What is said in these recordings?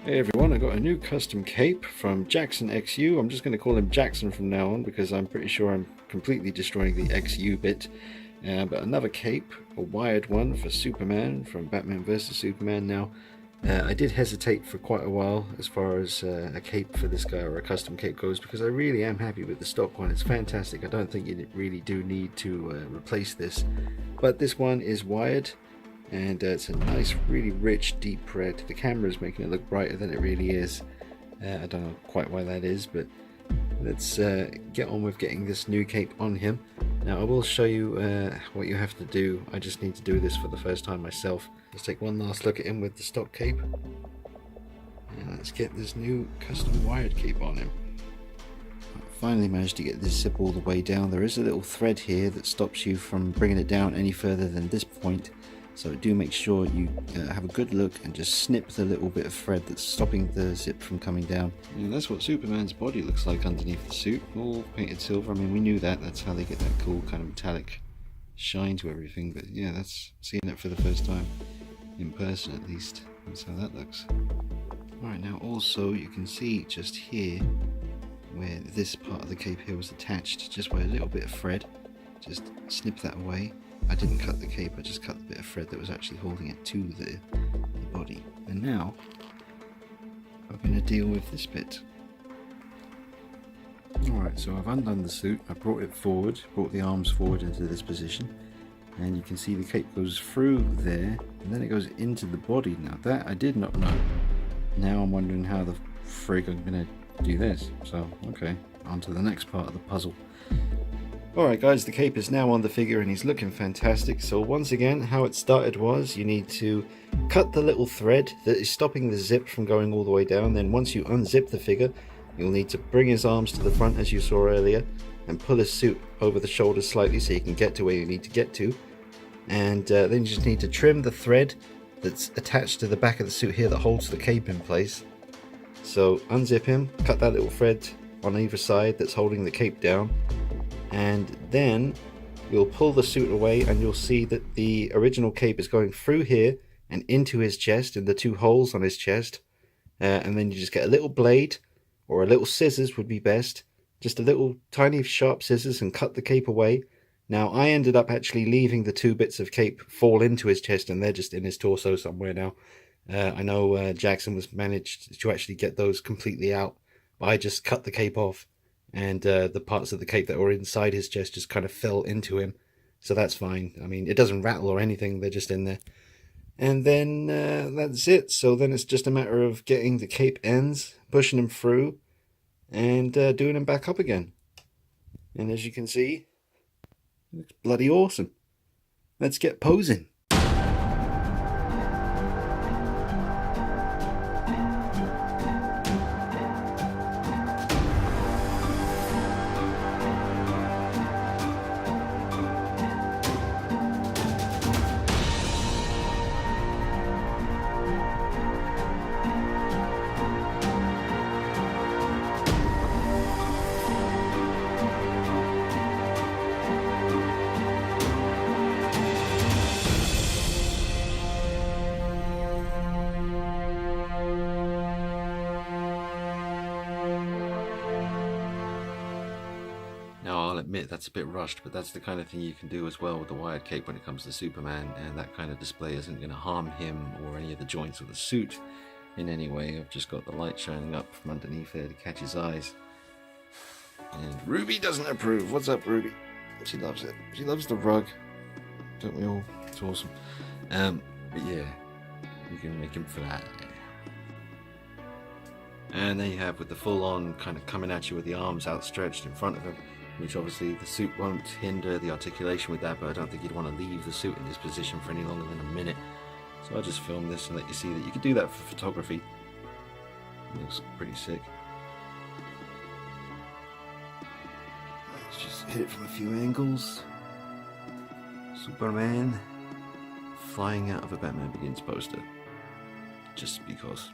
Hey everyone, I got a new custom cape from Jaxon XU. I'm just going to call him Jaxon from now on because I'm pretty sure I'm completely destroying the XU bit. But another cape, a wired one for Superman from Batman vs Superman. Now, I did hesitate for quite a while as far as a cape for this guy or a custom cape goes because I really am happy with the stock one. It's fantastic. I don't think you really do need to replace this. But this one is wired. And it's a nice, really rich, deep red. The camera is making it look brighter than it really is. I don't know quite why that is, but let's get on with getting this new cape on him. Now I will show you what you have to do. I just need to do this for the first time myself. Let's take one last look at him with the stock cape. And let's get this new custom wired cape on him. I finally managed to get this zip all the way down. There is a little thread here that stops you from bringing it down any further than this point. So do make sure you have a good look and just snip the little bit of thread that's stopping the zip from coming down. And that's what Superman's body looks like underneath the suit, all painted silver. I mean, we knew that. That's how they get that cool kind of metallic shine to everything. But yeah, that's seeing it for the first time in person at least. That's how that looks. Alright, now also you can see just here where this part of the cape here was attached, just by a little bit of thread. Just snip that away. I didn't cut the cape, I just cut the bit of thread that was actually holding it to the body. And now, I'm going to deal with this bit. Alright, so I've undone the suit, I brought it forward, brought the arms forward into this position. And you can see the cape goes through there, and then it goes into the body. Now that I did not know. Now I'm wondering how the frig I'm going to do this. So, okay, on to the next part of the puzzle. Alright guys, the cape is now on the figure and he's looking fantastic. So once again, how it started was you need to cut the little thread that is stopping the zip from going all the way down. Then once you unzip the figure, you'll need to bring his arms to the front as you saw earlier and pull his suit over the shoulders slightly so you can get to where you need to get to. And then you just need to trim the thread that's attached to the back of the suit here that holds the cape in place. So unzip him, cut that little thread on either side that's holding the cape down. And then you'll pull the suit away and you'll see that the original cape is going through here and into his chest, in the two holes on his chest. And then you just get a little blade, or a little scissors would be best, just a little tiny sharp scissors, and cut the cape away. Now I ended up actually leaving the two bits of cape fall into his chest and they're just in his torso somewhere now. I know Jaxon was managed to actually get those completely out, but I just cut the cape off. And the parts of the cape that were inside his chest just kind of fell into him. So that's fine. I mean, it doesn't rattle or anything, they're just in there. And then that's it. So then it's just a matter of getting the cape ends, pushing them through, and doing them back up again. And as you can see, it looks bloody awesome. Let's get posing. Now I'll admit that's a bit rushed, but that's the kind of thing you can do as well with the wired cape when it comes to Superman, and that kind of display isn't going to harm him or any of the joints of the suit in any way. I've just got the light shining up from underneath there to catch his eyes. And Ruby doesn't approve. What's up, Ruby? She loves it. She loves the rug. Don't we all? It's awesome. But yeah, you can make him fly. And there you have, with the full-on kind of coming at you with the arms outstretched in front of him, which obviously the suit won't hinder the articulation with that, but I don't think you'd want to leave the suit in this position for any longer than a minute. So I'll just film this and let you see that you can do that for photography. It looks pretty sick. Let's just hit it from a few angles. Superman flying out of a Batman Begins poster. Just because.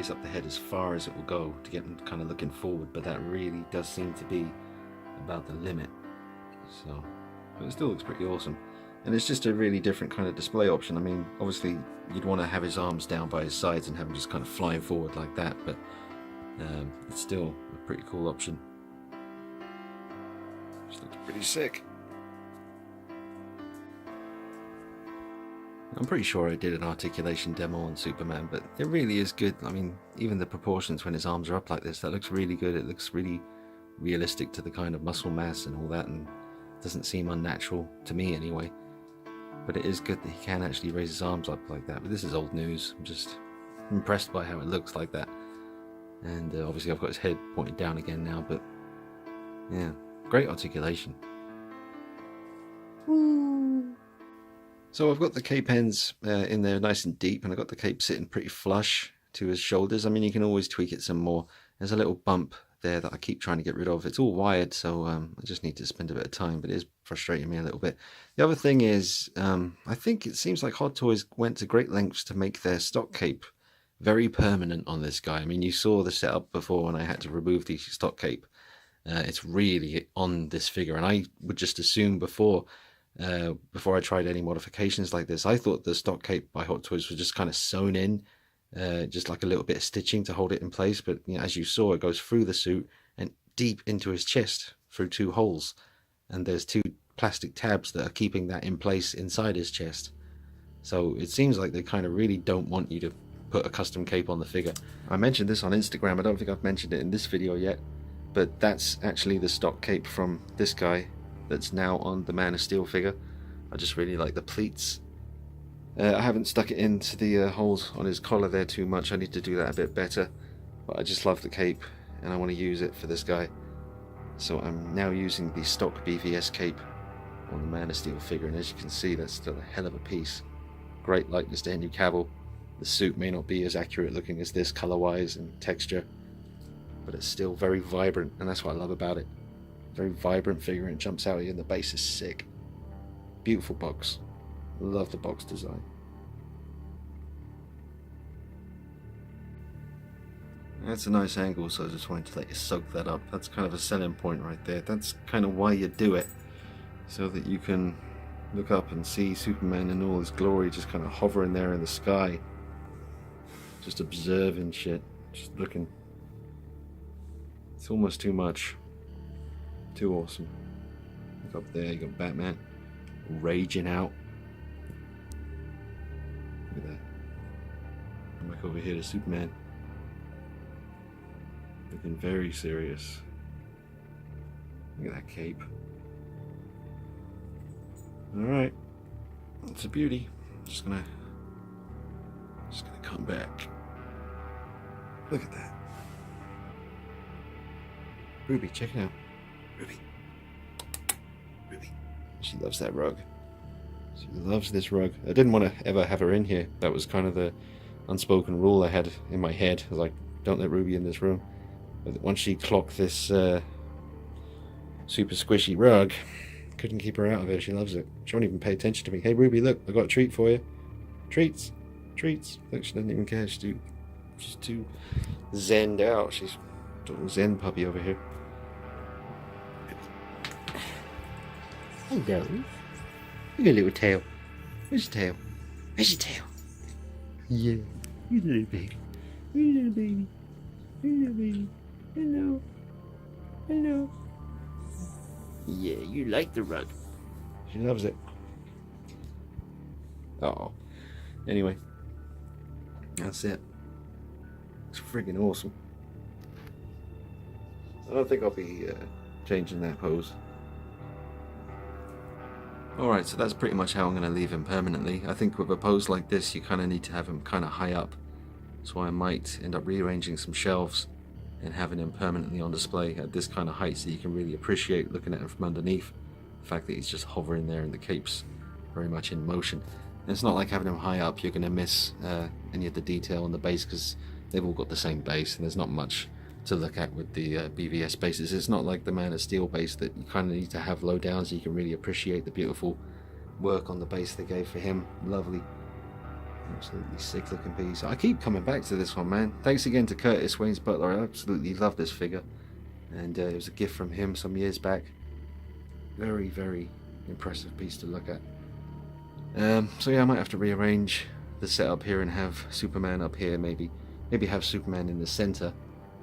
raise up the head as far as it will go to get him kind of looking forward, but that really does seem to be about the limit. So, but it still looks pretty awesome. And it's just a really different kind of display option. I mean, obviously you'd want to have his arms down by his sides and have him just kind of flying forward like that, but it's still a pretty cool option. Just looks pretty sick. I'm pretty sure I did an articulation demo on Superman, but it really is good. I mean, even the proportions when his arms are up like this, that looks really good. It looks really realistic to the kind of muscle mass and all that, and doesn't seem unnatural to me anyway. But it is good that he can actually raise his arms up like that. But this is old news. I'm just impressed by how it looks like that. And obviously I've got his head pointed down again now, but yeah, great articulation. So I've got the cape ends in there nice and deep, and I've got the cape sitting pretty flush to his shoulders. I mean, you can always tweak it some more. There's a little bump there that I keep trying to get rid of. It's all wired, so I just need to spend a bit of time, but it is frustrating me a little bit. The other thing is, I think it seems like Hot Toys went to great lengths to make their stock cape very permanent on this guy. I mean, you saw the setup before when I had to remove the stock cape. It's really on this figure, and I would just assume before I tried any modifications like this, I thought the stock cape by Hot Toys was just kind of sewn in, just like a little bit of stitching to hold it in place. But you know, as you saw, it goes through the suit and deep into his chest through 2 holes, and there's 2 plastic tabs that are keeping that in place inside his chest. So it seems like they kind of really don't want you to put a custom cape on the figure. I mentioned this on Instagram. I don't think I've mentioned it in this video yet, but that's actually the stock cape from this guy that's now on the Man of Steel figure. I just really like the pleats. I haven't stuck it into the holes on his collar there too much. I need to do that a bit better, but I just love the cape and I want to use it for this guy. So I'm now using the stock BvS cape on the Man of Steel figure, and as you can see, that's still a hell of a piece. Great likeness to Henry Cavill. The suit may not be as accurate looking as this color wise and texture, but it's still very vibrant, and that's what I love about it. Very vibrant figure, and it jumps out at you, and the base is sick. Beautiful box. Love the box design. That's a nice angle, so I just wanted to let you soak that up. That's kind of a selling point right there. That's kind of why you do it, so that you can look up and see Superman in all his glory, just kind of hovering there in the sky, just observing shit, just looking. It's almost too much. Too awesome. Look up there, you got Batman raging out. Look at that. Come back over here to Superman. Looking very serious. Look at that cape. Alright. It's a beauty. Just gonna come back. Look at that. Ruby, check it out. Ruby. Ruby. She loves that rug. She loves this rug. I didn't want to ever have her in here. That was kind of the unspoken rule I had in my head. I was like, don't let Ruby in this room. But once she clocked this super squishy rug, couldn't keep her out of it. She loves it. She won't even pay attention to me. Hey Ruby, look, I got a treat for you. Treats. Treats. Look, she doesn't even care. She's too zenned out. She's a little zen puppy over here. Hello. Look at your little tail. Where's your tail? Where's your tail? Yeah. You little baby. You little baby. You little baby. Hello. Hello. Yeah, you like the rug. She loves it. Oh. Anyway. That's it. It's friggin' awesome. I don't think I'll be changing that pose. Alright, so that's pretty much how I'm going to leave him permanently. I think with a pose like this, you kind of need to have him kind of high up. So I might end up rearranging some shelves and having him permanently on display at this kind of height, so you can really appreciate looking at him from underneath. The fact that he's just hovering there and the cape's very much in motion. And it's not like having him high up, you're going to miss any of the detail on the base, because they've all got the same base and there's not much to look at with the BvS bases. It's not like the Man of Steel base that you kind of need to have low down so you can really appreciate the beautiful work on the base they gave for him. Lovely. Absolutely sick looking piece. I keep coming back to this one, man. Thanks again to Curtis Wayne's Butler. I absolutely love this figure. And it was a gift from him some years back. Very, very impressive piece to look at. So yeah, I might have to rearrange the setup here and have Superman up here, maybe have Superman in the center,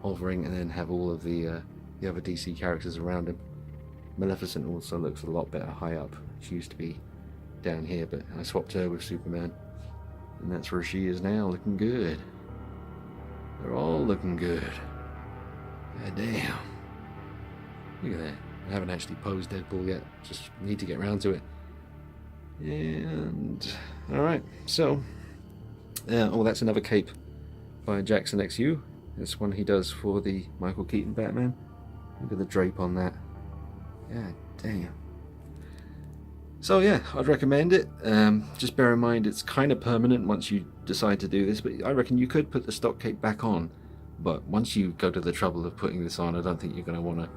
hovering, and then have all of the other DC characters around him. Maleficent also looks a lot better high up. She used to be down here, but I swapped her with Superman, and that's where she is now, looking good. They're all looking good. God damn. Look at that. I haven't actually posed Deadpool yet, just need to get around to it. And alright, so oh, that's another cape by Jaxon XU. This one he does for the Michael Keaton Batman. Look at the drape on that. God damn. So yeah, I'd recommend it. Just bear in mind it's kind of permanent once you decide to do this, but I reckon you could put the stock cape back on. But once you go to the trouble of putting this on, I don't think you're going to want to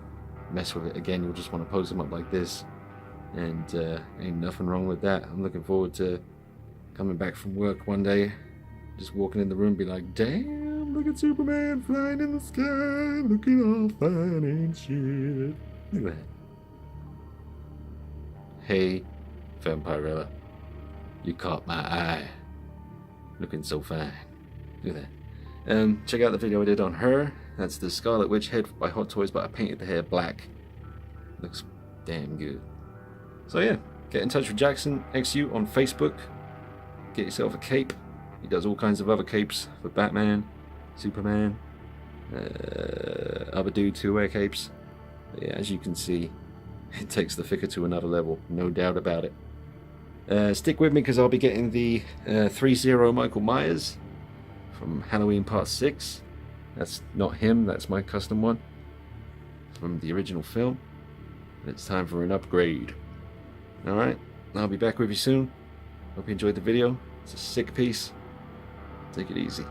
mess with it again. You'll just want to pose them up like this, and ain't nothing wrong with that. I'm looking forward to coming back from work one day, just walking in the room, be like, damn, look at Superman flying in the sky, looking all fine and shit. Look at that. Hey, Vampirella, you caught my eye. Looking so fine. Look at that. Check out the video I did on her. That's the Scarlet Witch head by Hot Toys, but I painted the hair black. Looks damn good. So yeah, get in touch with Jaxon XU on Facebook. Get yourself a cape. He does all kinds of other capes for Batman, Superman, other dudes who wear capes. But yeah, as you can see, it takes the figure to another level, no doubt about it. Stick with me because I'll be getting the 3-0 Michael Myers from Halloween Part 6. That's not him, that's my custom one from the original film. It's time for an upgrade. Alright, I'll be back with you soon. Hope you enjoyed the video. It's a sick piece. Take it easy.